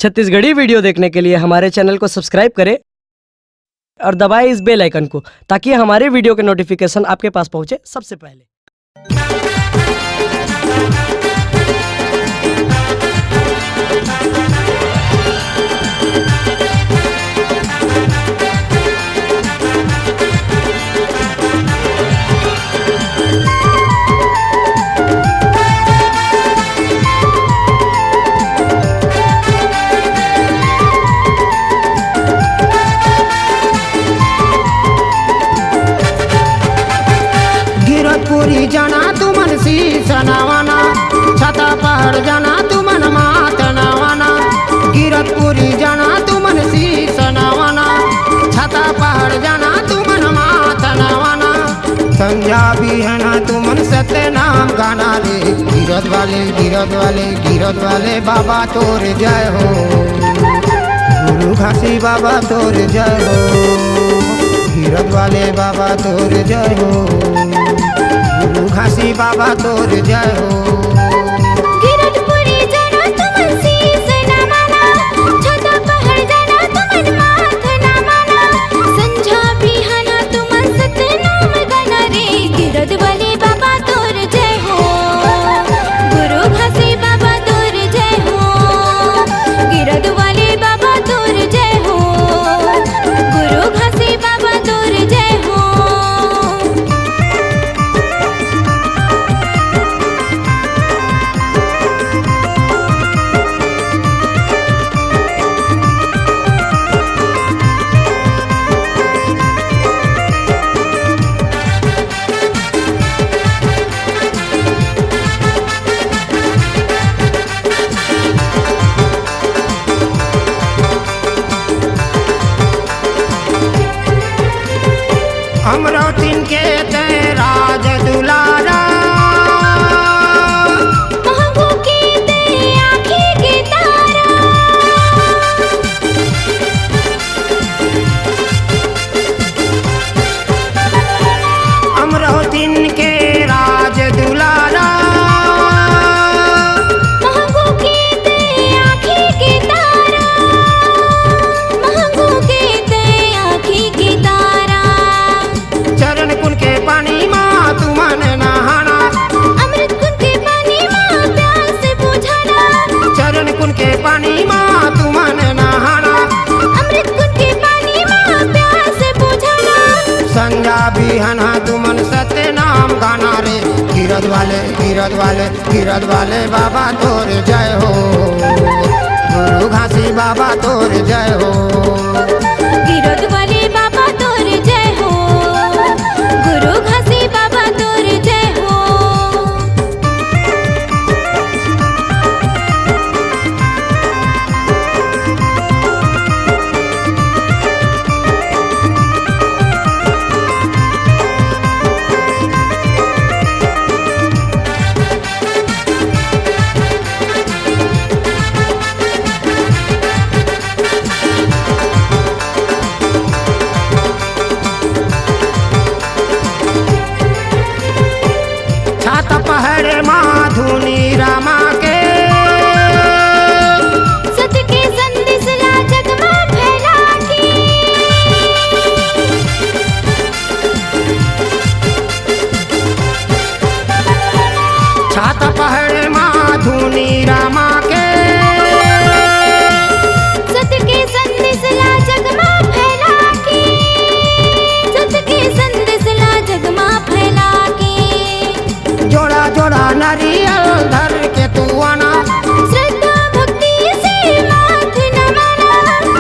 Chhattisgarhi video देखने के लिए हमारे चैनल को सब्सक्राइब करें और दबाएं इस बेल आइकन को, ताकि हमारे वीडियो के नोटिफिकेशन आपके पास पहुंचे सबसे पहले। पूरी जाना तुमन शीश नवाना, छता पहाड़ जाना तुमन मात नवाना। गिरतपुरी जाना तुमन शीश नवाना, छता पहाड़ जाना तुमन मात नवाना। पंजाबी है ना तुमन सत्य नाम गाना रे। गिरत वाले बाबा तोर जय हो, गुरु घासी बाबा तोर जय हो। गिरत वाले बाबा तोर जय हो, गुरु घासी बाबा तोर जय हो। गिरतपुरी जाना तुमन शीश नवाना, छता पहाड़ जाना तुमन माथ नवाना। संझा बिहाना तुमन सत्य नाम गाना रे। गिरत वाले बाबा तोर जय हो, गुरु घासी बाबा तोर जय हो। गिरत वाले बाबा तोर जय हो, गुरु घासी बाबा तोर जय हो। अमरावतीन के ते राज दुलारा, महबू के ते आँखी के तारा। अमरावतीन के राज दुलारा, महबू के ते आँखी के तारा। महबू के ते आँखी के तारा। चरण कुन के पानी माँ तुमन नहाना, अमृत कुंड के पानी माँ प्यास बुझाना। चरण कुन के पानी माँ तुमन नहाना। अमृत कुंड के पानी माँ प्यास बुझाना। संजा बिहना तुमन सत्य नाम गाना रे। गिरत वाले बाबा तोर जय हो, गुरु घासी बाबा तोर जय हो। गिरत वाले बाबा तोर जय हो, गुरु घासी बाबा तोर जय हो। छाता पहाड़ माँ धुनी रामा के, सत्य के संदेश ला जग में फैला के। छाता पहाड़ माँ धुनी रामा के। सत्य के संदेश ला जग में फैला के। सत्य के संदेश ला जग में फैला के। जोड़ा जोड़ा नारियल धर के तू आना, श्रद्धा भक्ति से माथ नमाना।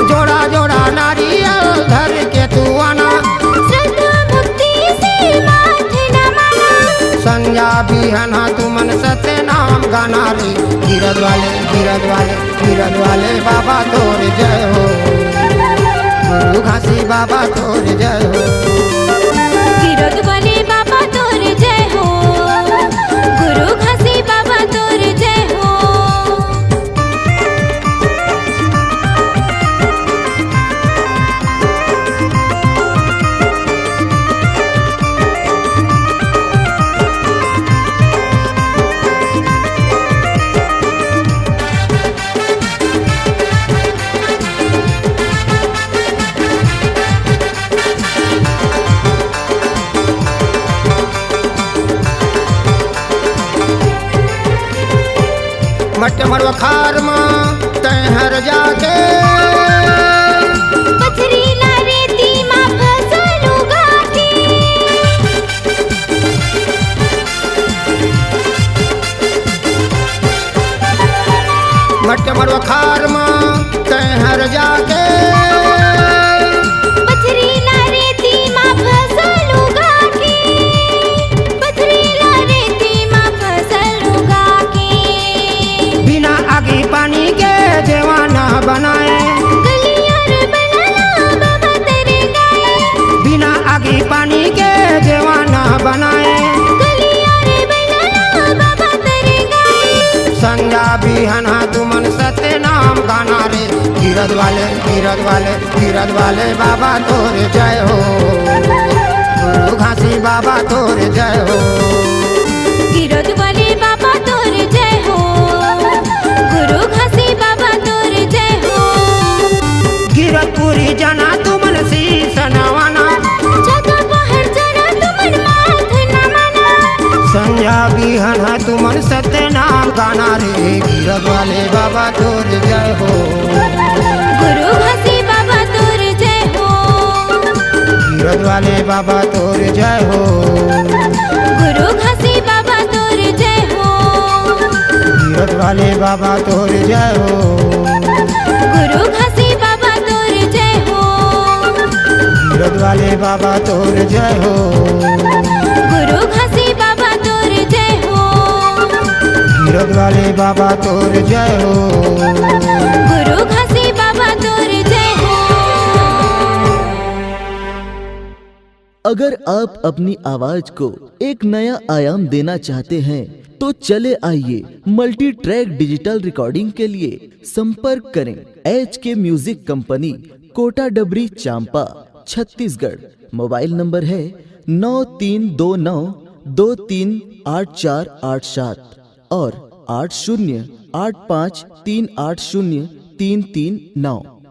जोड़ा जोड़ा नारियल धर के तू आना। श्रद्धा भक्ति से माथ नमाना। संजा बिहना तुमन सत्य नाम गाना रे। गिरत वाले बाबा तोर जय हो, गुरु घासी बाबा तोर जय हो। गिरत वाले बाबा तोर जय हो, गुरु घासी बाबा तोर जय हो। मट मरवा खार में तहर जाके पथरीला रेतीमा फसलू गाठी मट मरवा खार में तहर जाके पथरीला रेतीमा फसलू गाठी पथरीला रेतीमा फसलू गाठी बिना आगे पानी के जवाना बनाए गलियार बनला बाबा तेरे गाए बिना आगे पानी के जवाना बनाए गलियार बनला बाबा तेरे गाए संजा बिहना तुमन सत्य नाम गाना रे गिरद वाले बाबा तोर जय हो गुरु घासी बाबा तोर जय हो गिरद वाले बाबा तोर जय हो गुरु घासी बाबा तोर जय हो गिरदपुरी जना तुमन शीस नवाना छता पहाड़ जना तुमन माथ नमना संजा बिहना तुमन सत्य नाम गाना रे गिरद वाले बाबा तोर जय हो गुरु घासी बाबा तोर जय हो गिरद वाले बाबा तोर जय हो गुरु घासी बाबा तोर जय हो गिरद वाले बाबा तोर जय हो गुरु घासी बाबा तोर जय हो गिरद वाले बाबा तोर जय हो गुरु घासी बाबा तोर जय हो गिरद वाले बाबा तोर जय हो गुरु घासी बाबा तोर जय हो। अगर आप अपनी आवाज को एक नया आयाम देना चाहते हैं तो चले आइए मल्टी ट्रैक डिजिटल रिकॉर्डिंग के लिए संपर्क करें HK म्यूजिक कंपनी कोटा डबरी चांपा छत्तीसगढ़। मोबाइल नंबर है 9329238487 और 8085380339।